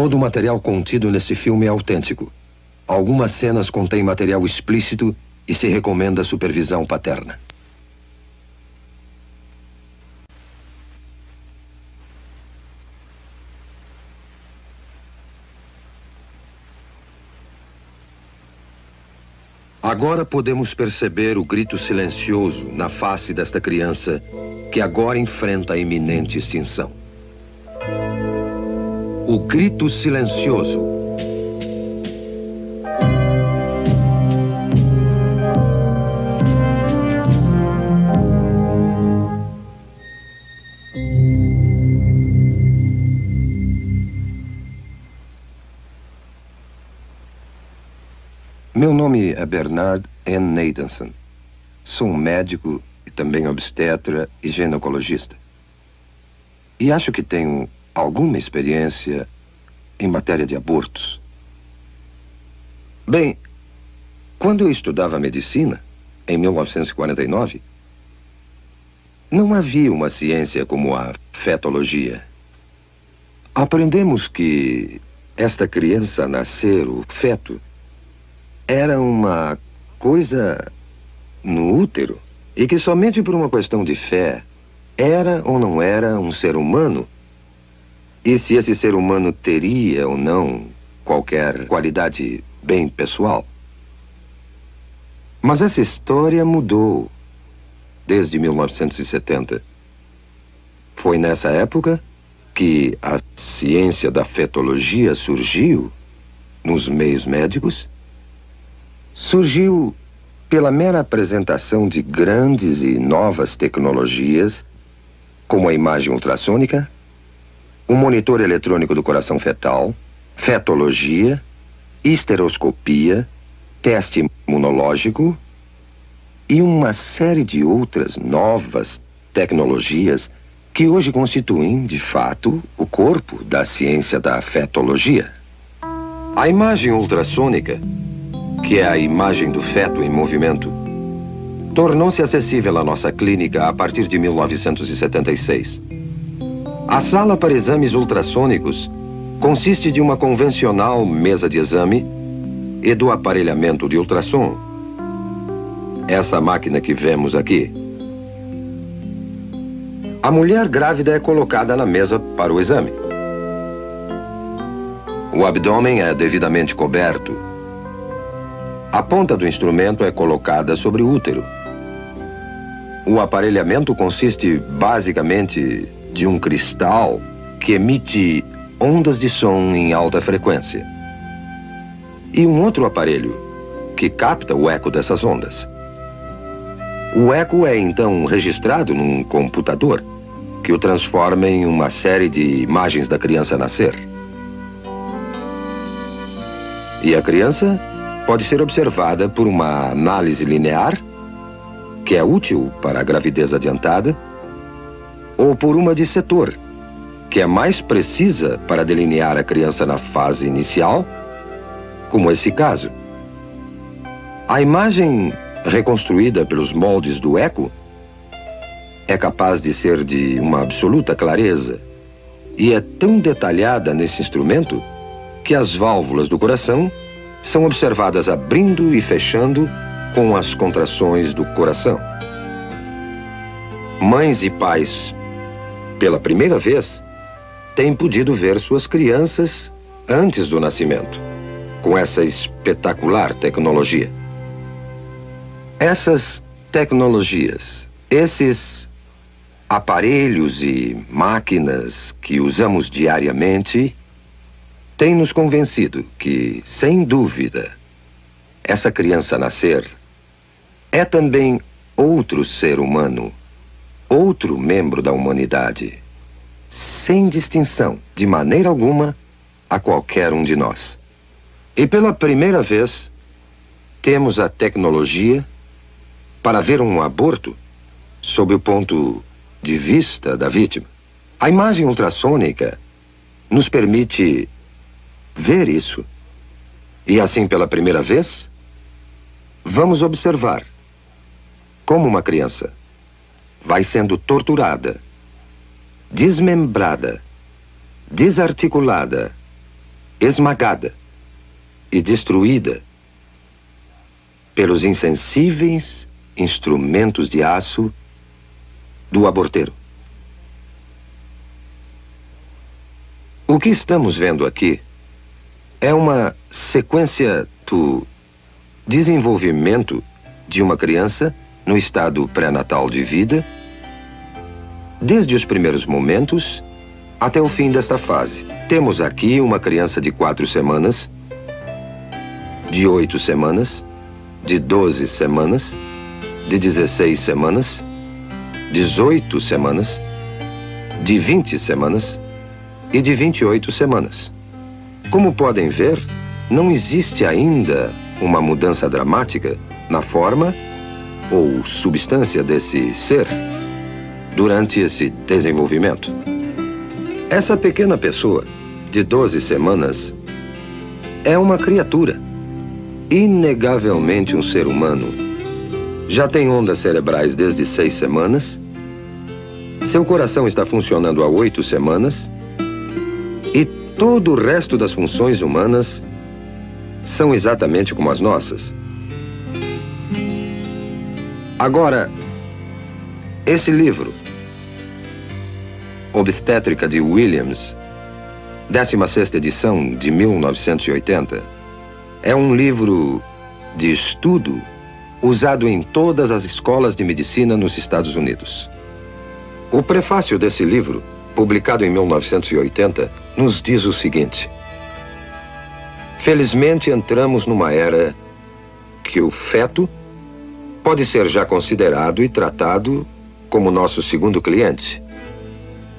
Todo o material contido nesse filme é autêntico. Algumas cenas contêm material explícito e se recomenda supervisão paterna. Agora podemos perceber o grito silencioso na face desta criança que agora enfrenta a iminente extinção. O grito silencioso. Meu nome é Bernard N. Nathanson. Sou um médico e também obstetra e ginecologista. E acho que tenho alguma experiência em matéria de abortos. Bem, quando eu estudava medicina, em 1949, não havia uma ciência como a fetologia. Aprendemos que esta criança a nascer, o feto, era uma coisa no útero e que somente por uma questão de fé era ou não era um ser humano e se esse ser humano teria ou não qualquer qualidade bem pessoal. Mas essa história mudou desde 1970. Foi nessa época que a ciência da fetologia surgiu nos meios médicos. Surgiu pela mera apresentação de grandes e novas tecnologias, como a imagem ultrassônica, o monitor eletrônico do coração fetal, fetologia, histeroscopia, teste imunológico e uma série de outras novas tecnologias que hoje constituem, de fato, o corpo da ciência da fetologia. A imagem ultrassônica, que é a imagem do feto em movimento, tornou-se acessível à nossa clínica a partir de 1976. A sala para exames ultrassônicos consiste de uma convencional mesa de exame e do aparelhamento de ultrassom. Essa máquina que vemos aqui. A mulher grávida é colocada na mesa para o exame. O abdômen é devidamente coberto. A ponta do instrumento é colocada sobre o útero. O aparelhamento consiste basicamente de um cristal que emite ondas de som em alta frequência. E um outro aparelho que capta o eco dessas ondas. O eco é então registrado num computador que o transforma em uma série de imagens da criança nascer. E a criança pode ser observada por uma análise linear, que é útil para a gravidez adiantada, ou por uma de setor, que é mais precisa para delinear a criança na fase inicial, como esse caso. A imagem reconstruída pelos moldes do eco é capaz de ser de uma absoluta clareza e é tão detalhada nesse instrumento que as válvulas do coração são observadas abrindo e fechando com as contrações do coração. Mães e pais, pela primeira vez, têm podido ver suas crianças antes do nascimento, com essa espetacular tecnologia. Essas tecnologias, esses aparelhos e máquinas que usamos diariamente, têm nos convencido que, sem dúvida, essa criança a nascer é também outro ser humano, outro membro da humanidade, sem distinção, de maneira alguma, a qualquer um de nós. E pela primeira vez, temos a tecnologia para ver um aborto sob o ponto de vista da vítima. A imagem ultrassônica nos permite ver isso. E assim, pela primeira vez, vamos observar como uma criança vai sendo torturada, desmembrada, desarticulada esmagada e destruída pelos insensíveis instrumentos de aço do aborteiro. O que estamos vendo aqui é uma sequência do desenvolvimento de uma criança no estado pré-natal de vida, desde os primeiros momentos até o fim desta fase. Temos aqui uma criança de 4 semanas, de 8 semanas, de 12 semanas, de 16 semanas, 18 semanas, de 20 semanas e de 28 semanas. Como podem ver, não existe ainda uma mudança dramática na forma ou substância desse ser durante esse desenvolvimento. Essa pequena pessoa, de 12 semanas, é uma criatura, inegavelmente um ser humano. Já tem ondas cerebrais desde 6 semanas, seu coração está funcionando há 8 semanas e todo o resto das funções humanas são exatamente como as nossas. Agora, esse livro, Obstétrica de Williams, 16ª edição de 1980, é um livro de estudo usado em todas as escolas de medicina nos Estados Unidos. O prefácio desse livro, publicado em 1980, nos diz o seguinte: felizmente entramos numa era que o feto pode ser já considerado e tratado como nosso segundo cliente.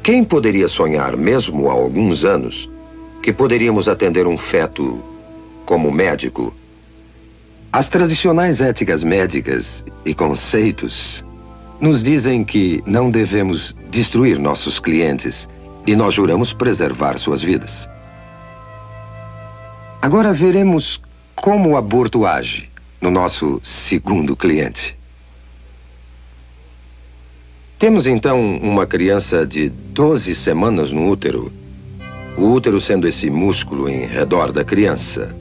Quem poderia sonhar, mesmo há alguns anos, que poderíamos atender um feto como médico? As tradicionais éticas médicas e conceitos nos dizem que não devemos destruir nossos clientes e nós juramos preservar suas vidas. Agora veremos como o aborto age no nosso segundo cliente. Temos então uma criança de 12 semanas no útero, o útero sendo esse músculo em redor da criança.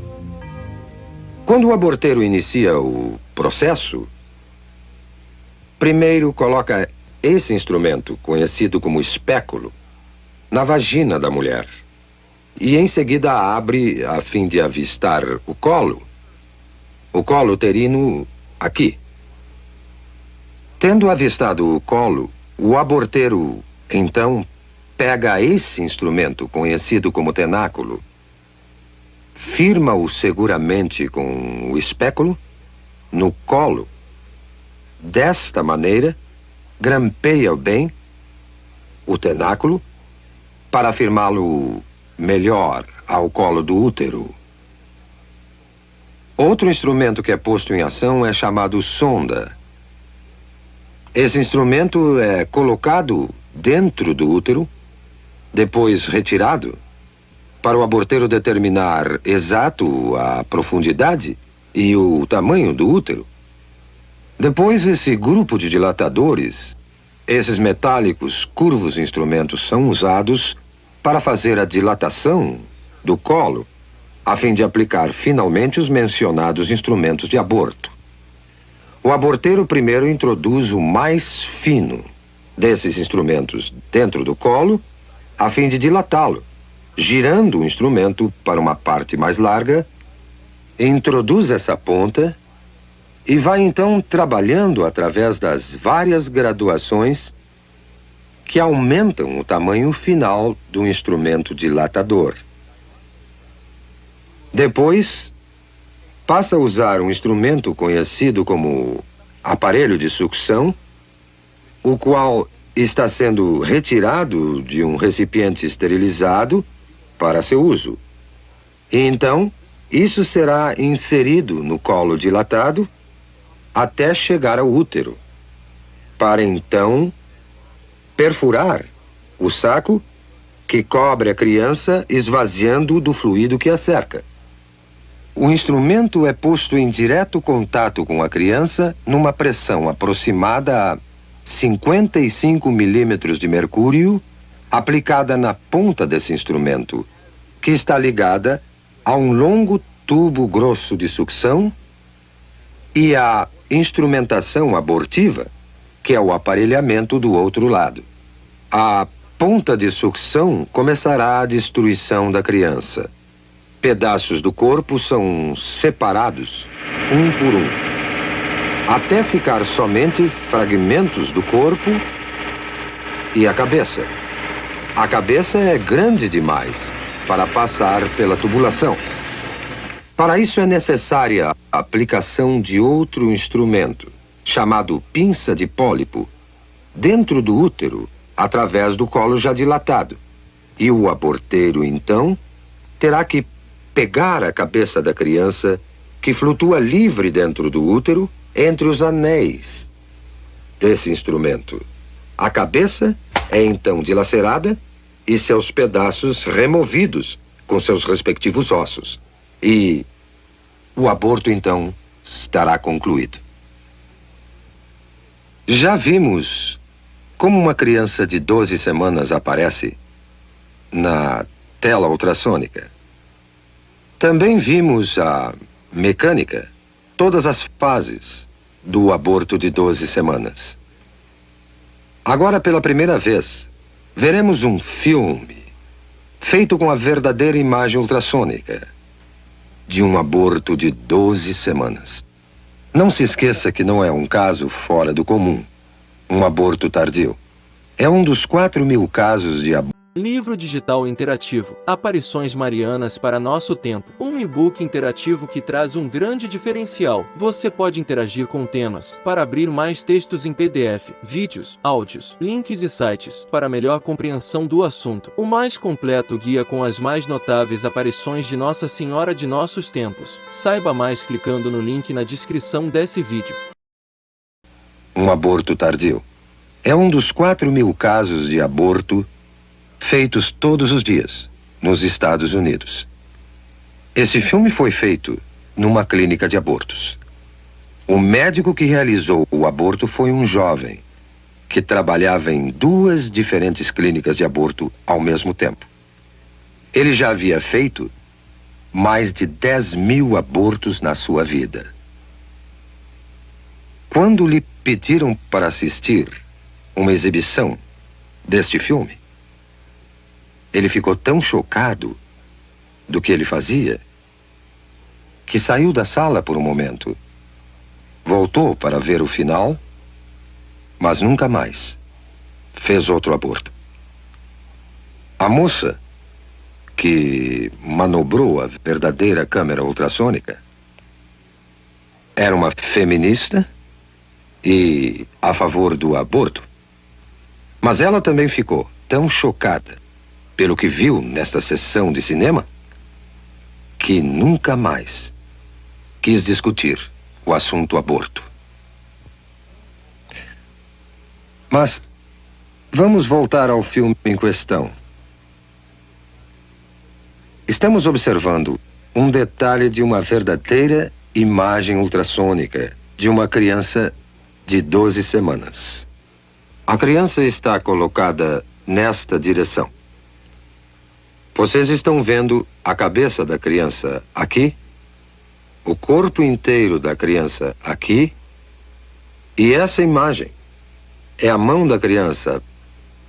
Quando o aborteiro inicia o processo, primeiro coloca esse instrumento, conhecido como espéculo, na vagina da mulher e em seguida abre a fim de avistar o colo uterino aqui. Tendo avistado o colo, o aborteiro, então, pega esse instrumento, conhecido como tenáculo, firma-o seguramente com o espéculo no colo. Desta maneira, grampeia bem o tenáculo para firmá-lo melhor ao colo do útero. Outro instrumento que é posto em ação é chamado sonda. Esse instrumento é colocado dentro do útero, depois retirado, para o aborteiro determinar exato a profundidade e o tamanho do útero. Depois, esse grupo de dilatadores, esses metálicos, curvos instrumentos, são usados para fazer a dilatação do colo, a fim de aplicar finalmente os mencionados instrumentos de aborto. O aborteiro primeiro introduz o mais fino desses instrumentos dentro do colo, a fim de dilatá-lo, girando o instrumento para uma parte mais larga, introduz essa ponta e vai então trabalhando através das várias graduações que aumentam o tamanho final do instrumento dilatador. Depois, passa a usar um instrumento conhecido como aparelho de sucção, o qual está sendo retirado de um recipiente esterilizado para seu uso. E então, isso será inserido no colo dilatado até chegar ao útero, para então perfurar o saco que cobre a criança, esvaziando do fluido que a cerca. O instrumento é posto em direto contato com a criança numa pressão aproximada a 55 milímetros de mercúrio aplicada na ponta desse instrumento que está ligada a um longo tubo grosso de sucção e a instrumentação abortiva, que é o aparelhamento do outro lado. A ponta de sucção começará a destruição da criança. Pedaços do corpo são separados, um por um, até ficar somente fragmentos do corpo e a cabeça. A cabeça é grande demais para passar pela tubulação. Para isso é necessária a aplicação de outro instrumento, chamado pinça de pólipo, dentro do útero, através do colo já dilatado. E o aborteiro, então, terá que pegar a cabeça da criança, que flutua livre dentro do útero, entre os anéis desse instrumento. A cabeça é então dilacerada e seus pedaços removidos com seus respectivos ossos. E o aborto, então, estará concluído. Já vimos como uma criança de 12 semanas aparece na tela ultrassônica. Também vimos a mecânica, todas as fases do aborto de 12 semanas. Agora, pela primeira vez, veremos um filme feito com a verdadeira imagem ultrassônica de um aborto de 12 semanas. Não se esqueça que não é um caso fora do comum, um aborto tardio. É um dos 4.000 casos de aborto. Livro digital interativo, Aparições Marianas para Nosso Tempo. Um e-book interativo que traz um grande diferencial. Você pode interagir com temas, para abrir mais textos em PDF, vídeos, áudios, links e sites, para melhor compreensão do assunto. O mais completo guia com as mais notáveis aparições de Nossa Senhora de Nossos Tempos. Saiba mais clicando no link na descrição desse vídeo. Um aborto tardio. É um dos 4.000 casos de aborto feitos todos os dias, nos Estados Unidos. Esse filme foi feito numa clínica de abortos. O médico que realizou o aborto foi um jovem que trabalhava em 2 diferentes clínicas de aborto ao mesmo tempo. Ele já havia feito mais de 10.000 abortos na sua vida. Quando lhe pediram para assistir uma exibição deste filme, ele ficou tão chocado do que ele fazia que saiu da sala por um momento. Voltou para ver o final, mas nunca mais fez outro aborto. A moça que manobrou a verdadeira câmera ultrassônica era uma feminista e a favor do aborto. Mas ela também ficou tão chocada pelo que viu nesta sessão de cinema, que nunca mais quis discutir o assunto aborto. Mas vamos voltar ao filme em questão. Estamos observando um detalhe de uma verdadeira imagem ultrassônica de uma criança de 12 semanas. A criança está colocada nesta direção. Vocês estão vendo a cabeça da criança aqui, o corpo inteiro da criança aqui, e essa imagem é a mão da criança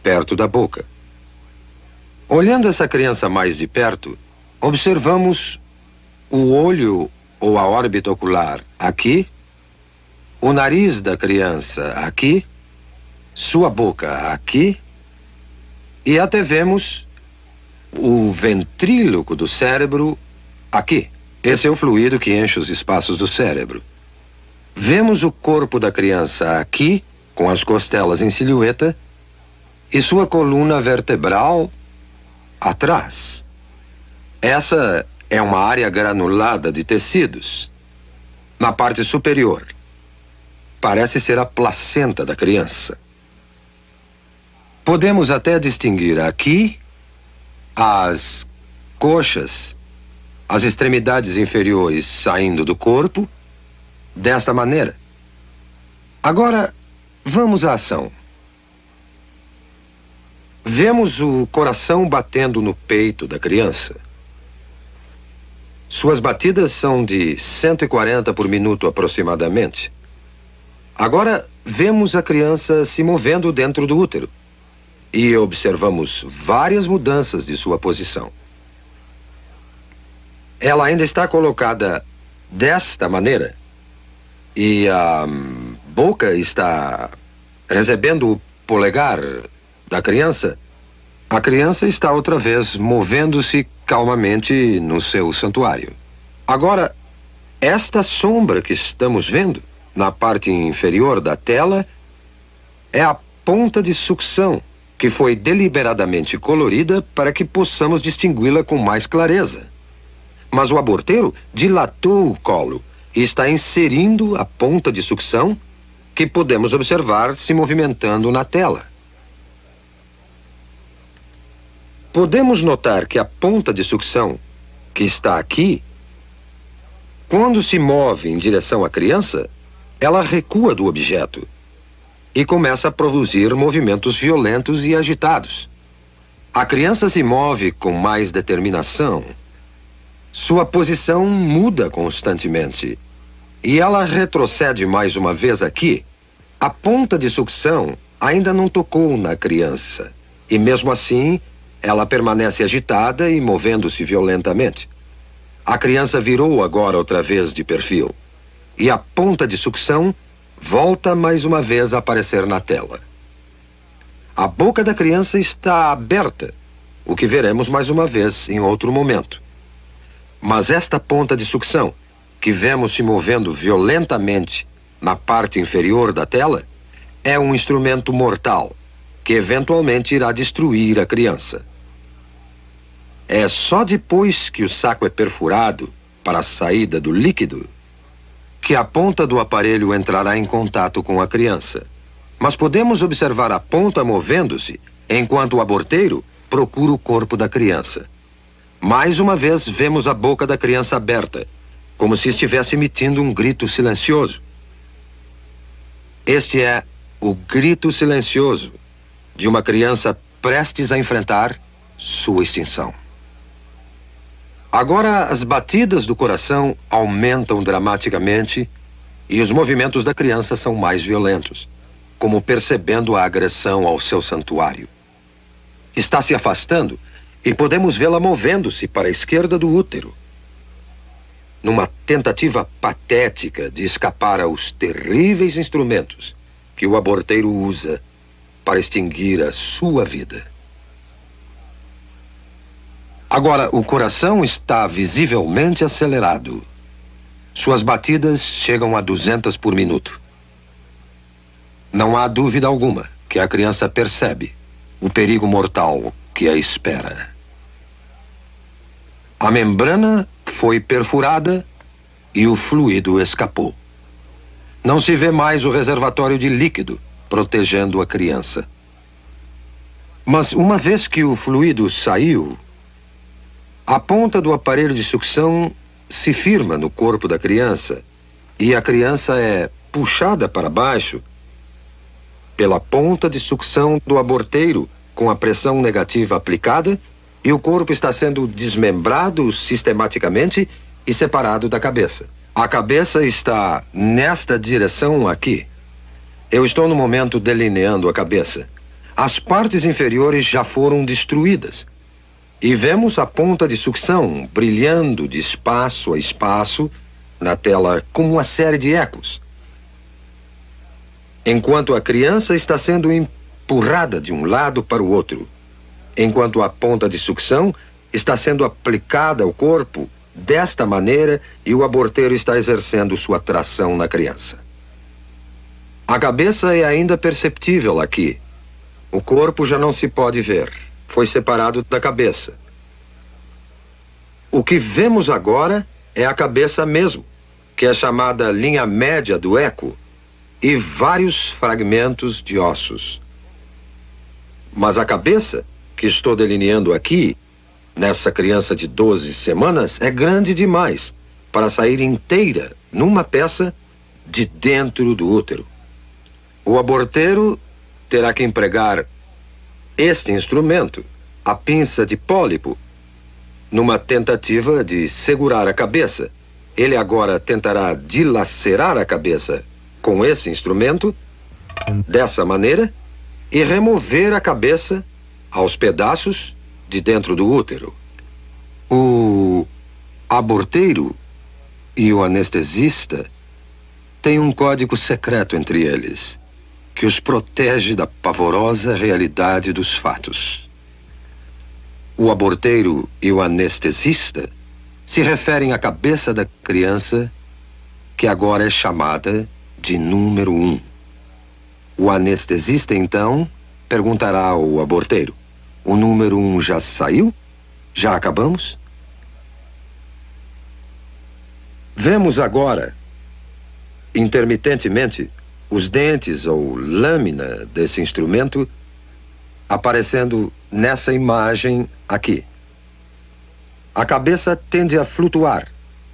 perto da boca. Olhando essa criança mais de perto, observamos o olho ou a órbita ocular aqui, o nariz da criança aqui, sua boca aqui, e até vemos o ventríloco do cérebro aqui. Esse é o fluido que enche os espaços do cérebro. Vemos o corpo da criança aqui, com as costelas em silhueta, e sua coluna vertebral atrás. Essa é uma área granulada de tecidos. Na parte superior, parece ser a placenta da criança. Podemos até distinguir aqui as coxas, as extremidades inferiores saindo do corpo, desta maneira. Agora, vamos à ação. Vemos o coração batendo no peito da criança. Suas batidas são de 140 por minuto aproximadamente. Agora, vemos a criança se movendo dentro do útero e observamos várias mudanças de sua posição. Ela ainda está colocada desta maneira e a boca está recebendo o polegar da criança. A criança está outra vez movendo-se calmamente no seu santuário. Agora, esta sombra que estamos vendo na parte inferior da tela é a ponta de sucção que foi deliberadamente colorida para que possamos distingui-la com mais clareza. Mas o aborteiro dilatou o colo e está inserindo a ponta de sucção que podemos observar se movimentando na tela. Podemos notar que a ponta de sucção que está aqui, quando se move em direção à criança, ela recua do objeto e começa a produzir movimentos violentos e agitados. A criança se move com mais determinação. Sua posição muda constantemente e ela retrocede mais uma vez aqui. A ponta de sucção ainda não tocou na criança e mesmo assim ela permanece agitada e movendo-se violentamente. A criança virou agora outra vez de perfil e a ponta de sucção volta mais uma vez a aparecer na tela. A boca da criança está aberta, o que veremos mais uma vez em outro momento. Mas esta ponta de sucção, que vemos se movendo violentamente na parte inferior da tela, é um instrumento mortal, que eventualmente irá destruir a criança. É só depois que o saco é perfurado para a saída do líquido que a ponta do aparelho entrará em contato com a criança. Mas podemos observar a ponta movendo-se enquanto o aborteiro procura o corpo da criança. Mais uma vez vemos a boca da criança aberta, como se estivesse emitindo um grito silencioso. Este é o grito silencioso de uma criança prestes a enfrentar sua extinção. Agora as batidas do coração aumentam dramaticamente e os movimentos da criança são mais violentos, como percebendo a agressão ao seu santuário. Está se afastando e podemos vê-la movendo-se para a esquerda do útero, numa tentativa patética de escapar aos terríveis instrumentos que o aborteiro usa para extinguir a sua vida. Agora, o coração está visivelmente acelerado. Suas batidas chegam a 200 por minuto. Não há dúvida alguma que a criança percebe o perigo mortal que a espera. A membrana foi perfurada e o fluido escapou. Não se vê mais o reservatório de líquido protegendo a criança. Mas uma vez que o fluido saiu, a ponta do aparelho de sucção se firma no corpo da criança e a criança é puxada para baixo pela ponta de sucção do aborteiro com a pressão negativa aplicada e o corpo está sendo desmembrado sistematicamente e separado da cabeça. A cabeça está nesta direção aqui. Eu estou no momento delineando a cabeça. As partes inferiores já foram destruídas. E vemos a ponta de sucção brilhando de espaço a espaço na tela como uma série de ecos. Enquanto a criança está sendo empurrada de um lado para o outro, enquanto a ponta de sucção está sendo aplicada ao corpo desta maneira e o aborteiro está exercendo sua tração na criança. A cabeça é ainda perceptível aqui. O corpo já não se pode ver. Foi separado da cabeça. O que vemos agora é a cabeça mesmo, que é chamada linha média do eco, e vários fragmentos de ossos. Mas a cabeça, que estou delineando aqui, nessa criança de 12 semanas, é grande demais para sair inteira numa peça de dentro do útero. O aborteiro terá que empregar este instrumento, a pinça de pólipo, numa tentativa de segurar a cabeça. Ele agora tentará dilacerar a cabeça com esse instrumento, dessa maneira, e remover a cabeça aos pedaços de dentro do útero. O aborteiro e o anestesista têm um código secreto entre eles, que os protege da pavorosa realidade dos fatos. O aborteiro e o anestesista se referem à cabeça da criança, que agora é chamada de número 1. O anestesista, então, perguntará ao aborteiro: o número 1 já saiu? Já acabamos? Vemos agora, intermitentemente, os dentes ou lâmina desse instrumento aparecendo nessa imagem aqui. A cabeça tende a flutuar,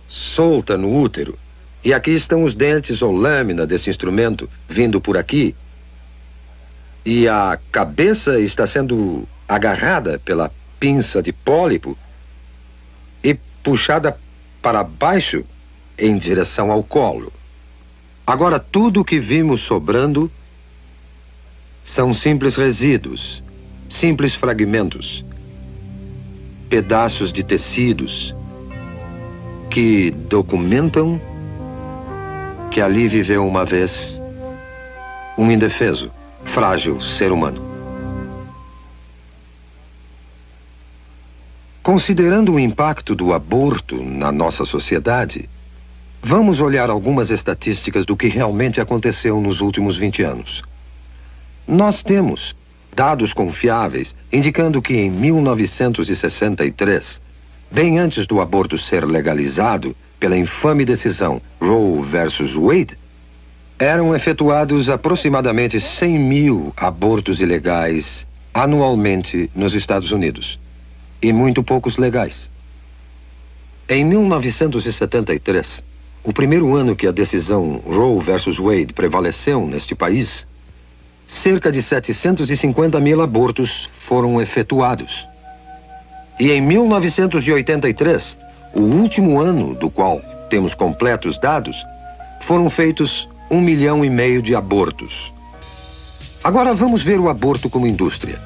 solta no útero, e aqui estão os dentes ou lâmina desse instrumento vindo por aqui, e a cabeça está sendo agarrada pela pinça de pólipo e puxada para baixo em direção ao colo. Agora, tudo o que vimos sobrando são simples resíduos, simples fragmentos, pedaços de tecidos que documentam que ali viveu uma vez um indefeso, frágil ser humano. Considerando o impacto do aborto na nossa sociedade, vamos olhar algumas estatísticas do que realmente aconteceu nos últimos 20 anos. Nós temos dados confiáveis indicando que em 1963, bem antes do aborto ser legalizado pela infame decisão Roe versus Wade, eram efetuados aproximadamente 100 mil abortos ilegais anualmente nos Estados Unidos, e muito poucos legais. Em 1973, o primeiro ano que a decisão Roe versus Wade prevaleceu neste país, cerca de 750 mil abortos foram efetuados. E em 1983, o último ano do qual temos completos dados, foram feitos 1,5 milhão de abortos. Agora vamos ver o aborto como indústria.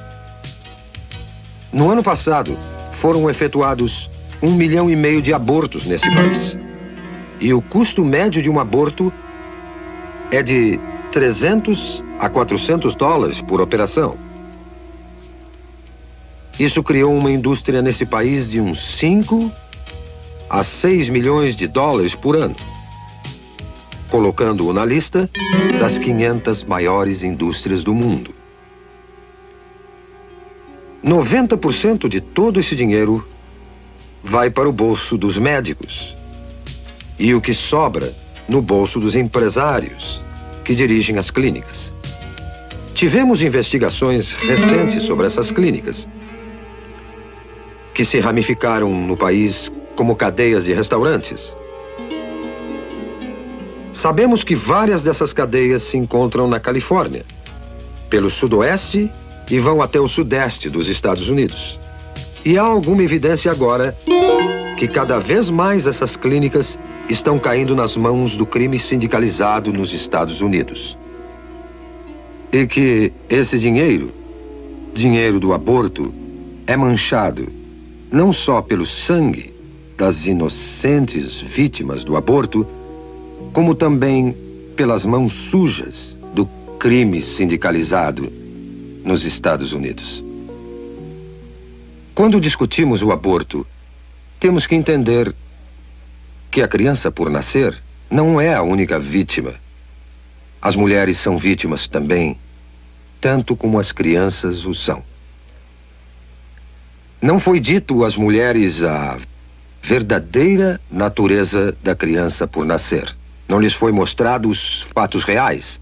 No ano passado, foram efetuados 1,5 milhão de abortos nesse país. E o custo médio de um aborto é de 300 a 400 dólares por operação. Isso criou uma indústria nesse país de uns 5 a 6 milhões de dólares por ano, colocando-o na lista das 500 maiores indústrias do mundo. 90% de todo esse dinheiro vai para o bolso dos médicos e o que sobra no bolso dos empresários que dirigem as clínicas. Tivemos investigações recentes sobre essas clínicas, que se ramificaram no país como cadeias de restaurantes. Sabemos que várias dessas cadeias se encontram na Califórnia, pelo sudoeste e vão até o sudeste dos Estados Unidos. E há alguma evidência agora que cada vez mais essas clínicas estão caindo nas mãos do crime sindicalizado nos Estados Unidos. E que esse dinheiro do aborto, é manchado não só pelo sangue das inocentes vítimas do aborto, como também pelas mãos sujas do crime sindicalizado nos Estados Unidos. Quando discutimos o aborto, temos que entender que a criança por nascer não é a única vítima. As mulheres são vítimas também, tanto como as crianças o são. Não foi dito às mulheres a verdadeira natureza da criança por nascer. Não lhes foi mostrado os fatos reais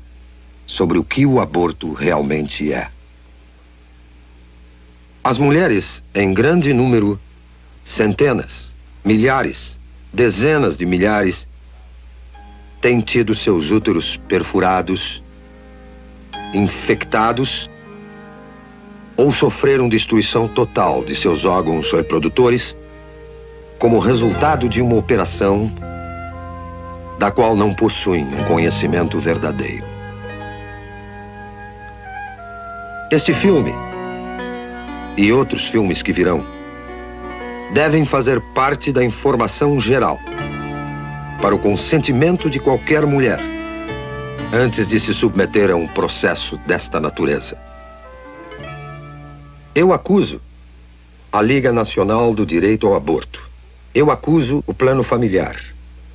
sobre o que o aborto realmente é. As mulheres, em grande número, centenas, milhares, dezenas de milhares, têm tido seus úteros perfurados, infectados, ou sofreram destruição total de seus órgãos reprodutores como resultado de uma operação da qual não possuem um conhecimento verdadeiro. Este filme e outros filmes que virão devem fazer parte da informação geral para o consentimento de qualquer mulher antes de se submeter a um processo desta natureza. Eu acuso a Liga Nacional do Direito ao Aborto. Eu acuso o Plano Familiar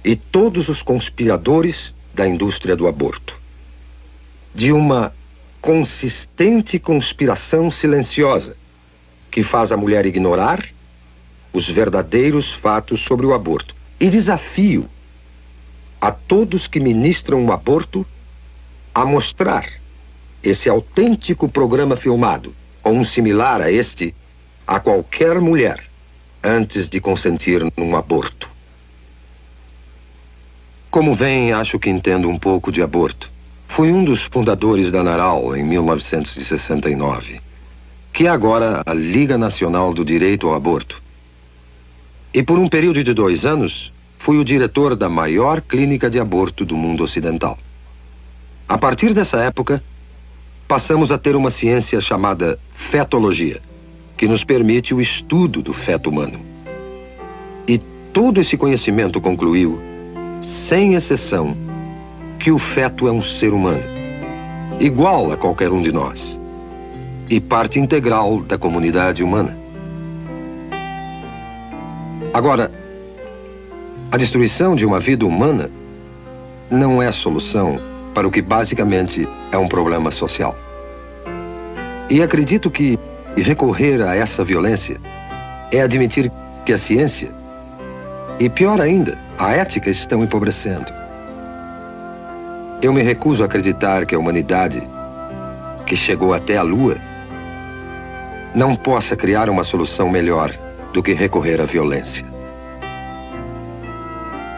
e todos os conspiradores da indústria do aborto de uma consistente conspiração silenciosa que faz a mulher ignorar os verdadeiros fatos sobre o aborto. E desafio a todos que ministram o aborto a mostrar esse autêntico programa filmado, ou um similar a este, a qualquer mulher antes de consentir num aborto. Como veem, acho que entendo um pouco de aborto. Fui um dos fundadores da NARAL em 1969, que é agora a Liga Nacional do Direito ao Aborto. E por um período de 2 anos, fui o diretor da maior clínica de aborto do mundo ocidental. A partir dessa época, passamos a ter uma ciência chamada fetologia, que nos permite o estudo do feto humano. E todo esse conhecimento concluiu, sem exceção, que o feto é um ser humano, igual a qualquer um de nós, e parte integral da comunidade humana. Agora, a destruição de uma vida humana não é solução para o que basicamente é um problema social. E acredito que recorrer a essa violência é admitir que a ciência, e pior ainda, a ética estão empobrecendo. Eu me recuso a acreditar que a humanidade, que chegou até a Lua, não possa criar uma solução melhor do que recorrer à violência.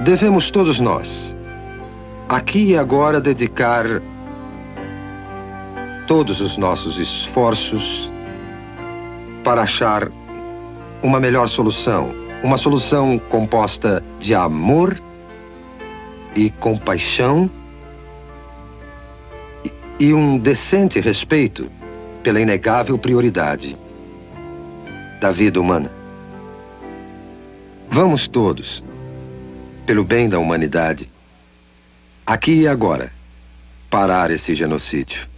Devemos todos nós, aqui e agora, dedicar todos os nossos esforços para achar uma melhor solução, uma solução composta de amor e compaixão e um decente respeito pela inegável prioridade da vida humana. Vamos todos, pelo bem da humanidade, aqui e agora, parar esse genocídio.